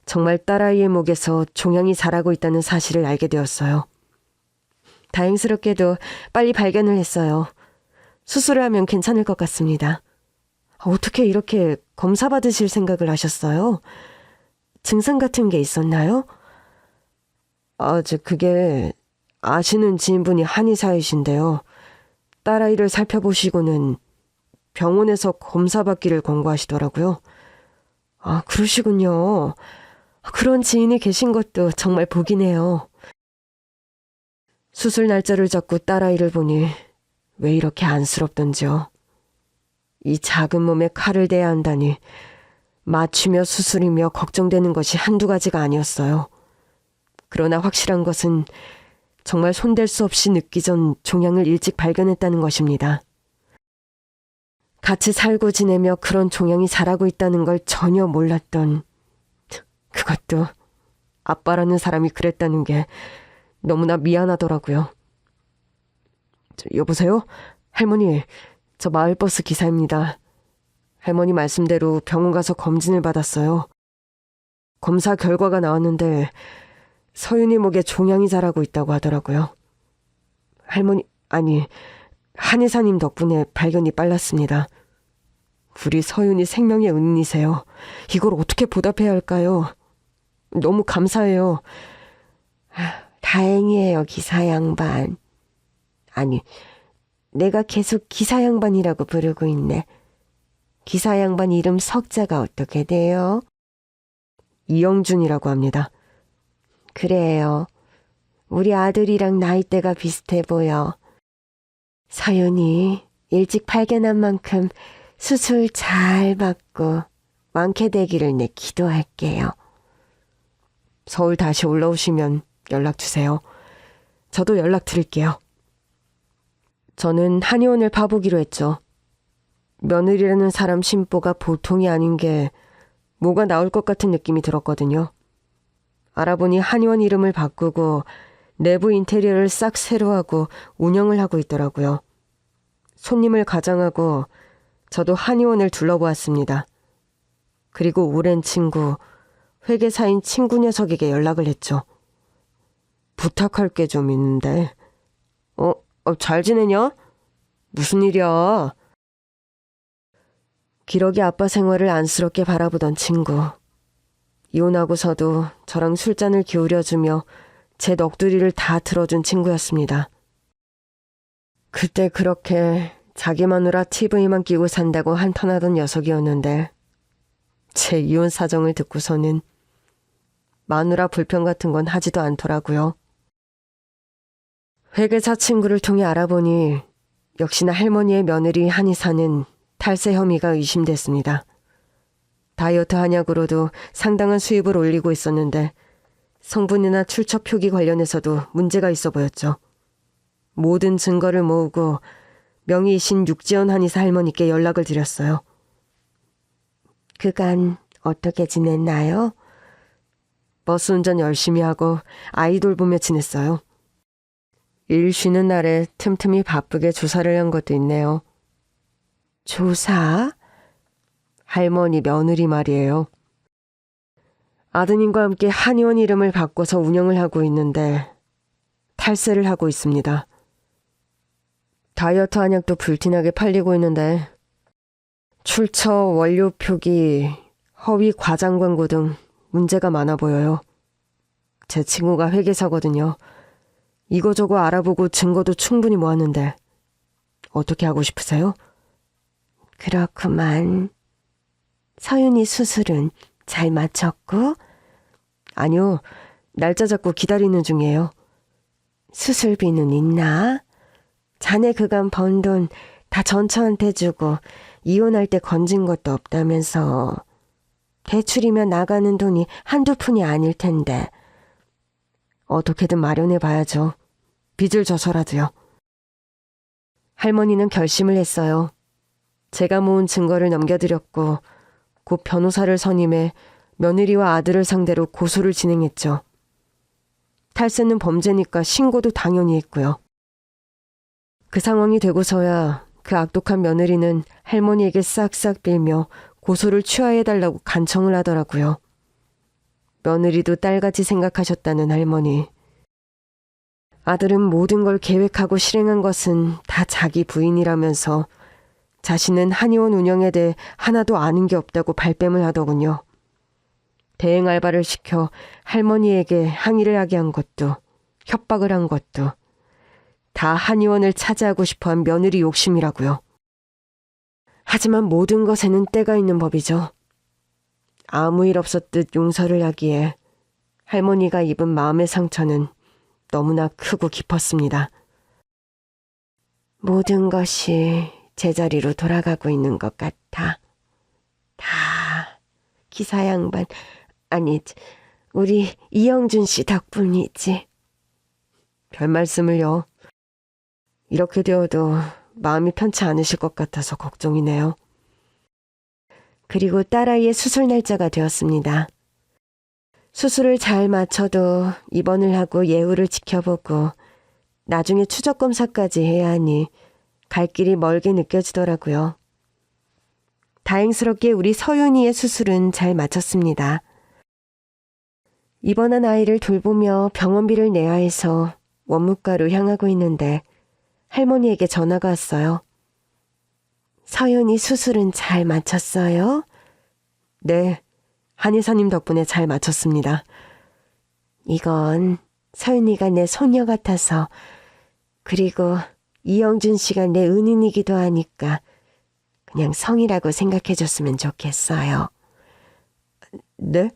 정말 딸아이의 목에서 종양이 자라고 있다는 사실을 알게 되었어요. 다행스럽게도 빨리 발견을 했어요. 수술을 하면 괜찮을 것 같습니다. 어떻게 이렇게 검사 받으실 생각을 하셨어요? 증상 같은 게 있었나요? 그게 아시는 지인분이 한의사이신데요. 딸아이를 살펴보시고는 병원에서 검사 받기를 권고하시더라고요. 그러시군요. 그런 지인이 계신 것도 정말 복이네요. 수술 날짜를 잡고 딸아이를 보니 왜 이렇게 안쓰럽던지요. 이 작은 몸에 칼을 대야 한다니 맞추며 수술이며 걱정되는 것이 한두 가지가 아니었어요. 그러나 확실한 것은 정말 손댈 수 없이 늦기 전 종양을 일찍 발견했다는 것입니다. 같이 살고 지내며 그런 종양이 자라고 있다는 걸 전혀 몰랐던, 그것도 아빠라는 사람이 그랬다는 게 너무나 미안하더라고요. 여보세요? 할머니, 저 마을버스 기사입니다. 할머니 말씀대로 병원 가서 검진을 받았어요. 검사 결과가 나왔는데 서윤이 목에 종양이 자라고 있다고 하더라고요. 한의사님 덕분에 발견이 빨랐습니다. 우리 서윤이 생명의 은인이세요. 이걸 어떻게 보답해야 할까요? 너무 감사해요. 다행이에요, 기사 양반. 아니, 내가 계속 기사 양반이라고 부르고 있네. 기사 양반 이름 석자가 어떻게 돼요? 이영준이라고 합니다. 그래요. 우리 아들이랑 나이대가 비슷해 보여. 서윤이 일찍 발견한 만큼 수술 잘 받고 완쾌되기를 내 기도할게요. 서울 다시 올라오시면 연락 주세요. 저도 연락 드릴게요. 저는 한의원을 파보기로 했죠. 며느리라는 사람 심보가 보통이 아닌 게 뭐가 나올 것 같은 느낌이 들었거든요. 알아보니 한의원 이름을 바꾸고 내부 인테리어를 싹 새로 하고 운영을 하고 있더라고요. 손님을 가장하고 저도 한의원을 둘러보았습니다. 그리고 오랜 친구, 회계사인 친구 녀석에게 연락을 했죠. 부탁할 게 좀 있는데. 잘 지내냐? 무슨 일이야? 기러기 아빠 생활을 안쓰럽게 바라보던 친구. 이혼하고서도 저랑 술잔을 기울여주며 제 넋두리를 다 들어준 친구였습니다. 그때 그렇게 자기 마누라 TV만 끼고 산다고 한탄하던 녀석이었는데 제 이혼 사정을 듣고서는 마누라 불평 같은 건 하지도 않더라고요. 회계사 친구를 통해 알아보니 역시나 할머니의 며느리 한의사는 탈세 혐의가 의심됐습니다. 다이어트 한약으로도 상당한 수입을 올리고 있었는데 성분이나 출처 표기 관련해서도 문제가 있어 보였죠. 모든 증거를 모으고 명의이신 육지연 한의사 할머니께 연락을 드렸어요. 그간 어떻게 지냈나요? 버스 운전 열심히 하고 아이돌 보며 지냈어요. 일 쉬는 날에 틈틈이 바쁘게 조사를 한 것도 있네요. 조사? 할머니 며느리 말이에요. 아드님과 함께 한의원 이름을 바꿔서 운영을 하고 있는데 탈세를 하고 있습니다. 다이어트 한약도 불티나게 팔리고 있는데 출처, 원료 표기, 허위 과장 광고 등 문제가 많아 보여요. 제 친구가 회계사거든요. 이거저거 알아보고 증거도 충분히 모았는데 어떻게 하고 싶으세요? 그렇구만. 서윤이 수술은 잘 마쳤고? 아니요. 날짜 잡고 기다리는 중이에요. 수술비는 있나? 자네 그간 번 돈 다 전처한테 주고 이혼할 때 건진 것도 없다면서. 대출이면 나가는 돈이 한두 푼이 아닐 텐데. 어떻게든 마련해 봐야죠. 빚을 져서라도요. 할머니는 결심을 했어요. 제가 모은 증거를 넘겨드렸고 곧 변호사를 선임해 며느리와 아들을 상대로 고소를 진행했죠. 탈세는 범죄니까 신고도 당연히 했고요. 그 상황이 되고서야 그 악독한 며느리는 할머니에게 싹싹 빌며 고소를 취하해달라고 간청을 하더라고요. 며느리도 딸같이 생각하셨다는 할머니. 아들은 모든 걸 계획하고 실행한 것은 다 자기 부인이라면서 자신은 한의원 운영에 대해 하나도 아는 게 없다고 발뺌을 하더군요. 대행 알바를 시켜 할머니에게 항의를 하게 한 것도 협박을 한 것도 다 한의원을 차지하고 싶어한 며느리 욕심이라고요. 하지만 모든 것에는 때가 있는 법이죠. 아무 일 없었듯 용서를 하기에 할머니가 입은 마음의 상처는 너무나 크고 깊었습니다. 모든 것이 제자리로 돌아가고 있는 것 같아. 다 기사 양반, 아니 우리 이영준 씨 덕분이지. 별 말씀을요. 이렇게 되어도 마음이 편치 않으실 것 같아서 걱정이네요. 그리고 딸아이의 수술 날짜가 되었습니다. 수술을 잘 마쳐도 입원을 하고 예후를 지켜보고 나중에 추적 검사까지 해야 하니 갈 길이 멀게 느껴지더라고요. 다행스럽게 우리 서윤이의 수술은 잘 마쳤습니다. 입원한 아이를 돌보며 병원비를 내야 해서 원무과로 향하고 있는데 할머니에게 전화가 왔어요. 서윤이 수술은 잘 마쳤어요? 네, 한의사님 덕분에 잘 마쳤습니다. 이건 서윤이가 내 손녀 같아서, 그리고 이영준 씨가 내 은인이기도 하니까 그냥 성이라고 생각해줬으면 좋겠어요. 네?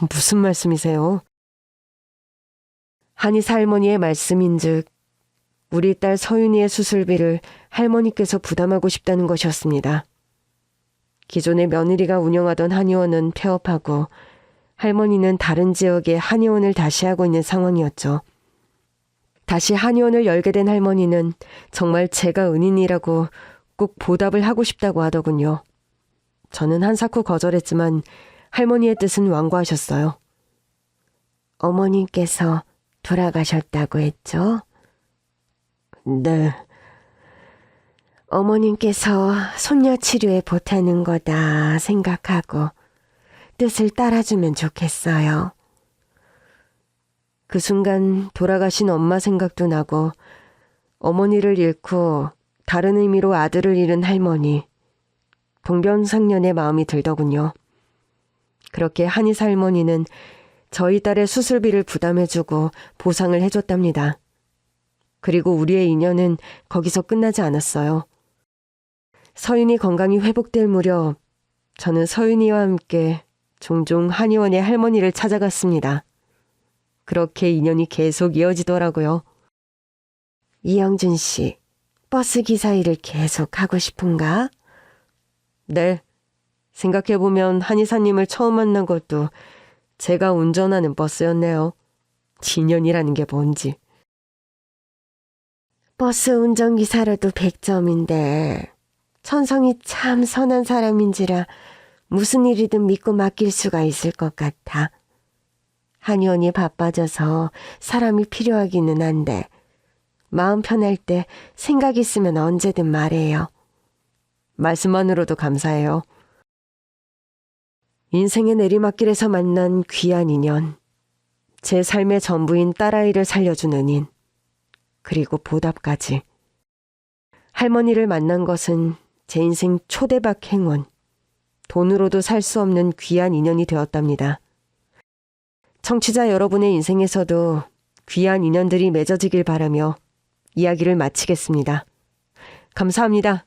무슨 말씀이세요? 한의사 할머니의 말씀인즉 우리 딸 서윤이의 수술비를 할머니께서 부담하고 싶다는 것이었습니다. 기존의 며느리가 운영하던 한의원은 폐업하고 할머니는 다른 지역에 한의원을 다시 하고 있는 상황이었죠. 다시 한의원을 열게 된 할머니는 정말 제가 은인이라고 꼭 보답을 하고 싶다고 하더군요. 저는 한사코 거절했지만 할머니의 뜻은 완고하셨어요. 어머님께서 돌아가셨다고 했죠? 네. 어머님께서 손녀 치료에 보태는 거다 생각하고 뜻을 따라주면 좋겠어요. 그 순간 돌아가신 엄마 생각도 나고 어머니를 잃고 다른 의미로 아들을 잃은 할머니. 동병상련의 마음이 들더군요. 그렇게 한의사 할머니는 저희 딸의 수술비를 부담해주고 보상을 해줬답니다. 그리고 우리의 인연은 거기서 끝나지 않았어요. 서윤이 건강이 회복될 무렵 저는 서윤이와 함께 종종 한의원의 할머니를 찾아갔습니다. 그렇게 인연이 계속 이어지더라고요. 이영준 씨, 버스 기사 일을 계속 하고 싶은가? 네. 생각해보면 한의사님을 처음 만난 것도 제가 운전하는 버스였네요. 인연이라는 게 뭔지. 버스 운전기사로도 100점인데 천성이 참 선한 사람인지라 무슨 일이든 믿고 맡길 수가 있을 것 같아. 한의원이 바빠져서 사람이 필요하기는 한데 마음 편할 때 생각 있으면 언제든 말해요. 말씀만으로도 감사해요. 인생의 내리막길에서 만난 귀한 인연. 제 삶의 전부인 딸아이를 살려준 은인. 그리고 보답까지. 할머니를 만난 것은 제 인생 초대박 행운. 돈으로도 살 수 없는 귀한 인연이 되었답니다. 청취자 여러분의 인생에서도 귀한 인연들이 맺어지길 바라며 이야기를 마치겠습니다. 감사합니다.